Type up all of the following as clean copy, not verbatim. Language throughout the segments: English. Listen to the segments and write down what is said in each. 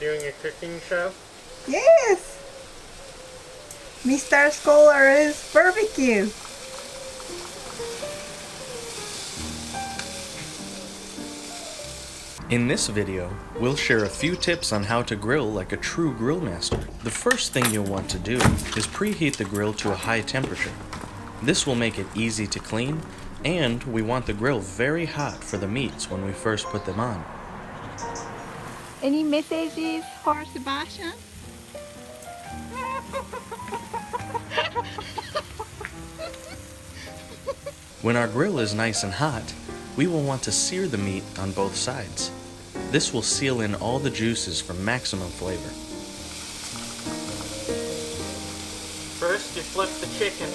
doing a cooking show? Yes! Mr. Scholar's barbecue. In this video, we'll share a few tips on how to grill like a true grill master. The first thing you'll want to do is preheat the grill to a high temperature. This will make it easy to clean, and we want the grill very hot for the meats when we first put them on. Any messages for Sebastian? When our grill is nice and hot, we will want to sear the meat on both sides. This will seal in all the juices for maximum flavor. First, you flip the chicken.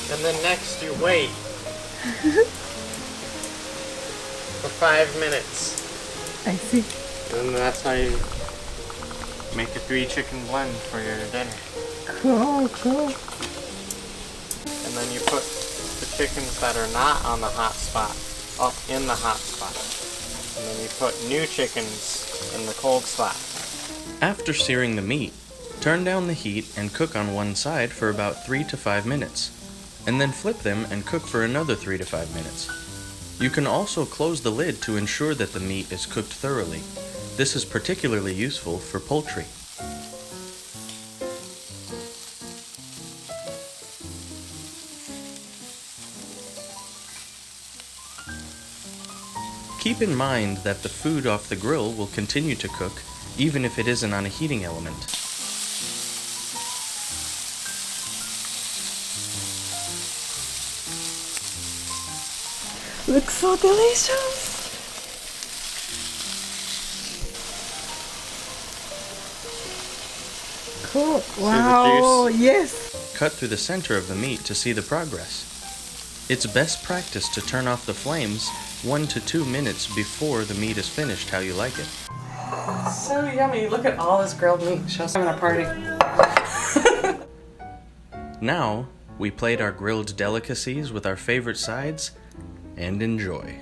And then next you wait for 5 minutes. I see. And that's how you make a 3 chicken blend for your dinner. Cool, cool. And then you put the chickens that are not on the hot spot up in the hot spot. And then you put new chickens in the cold spot. After searing the meat, turn down the heat and cook on one side for about 3 to 5 minutes, and then flip them and cook for another 3 to 5 minutes. You can also close the lid to ensure that the meat is cooked thoroughly. This is particularly useful for poultry. Keep in mind that the food off the grill will continue to cook even if it isn't on a heating element. Looks so delicious. Cool. Wow. Yes. Cut through the center of the meat to see the progress. It's best practice to turn off the flames 1 to 2 minutes before the meat is finished how you like it. So yummy. Look at all this grilled meat. Show's having a party. Now, we plate our grilled delicacies with our favorite sides and enjoy.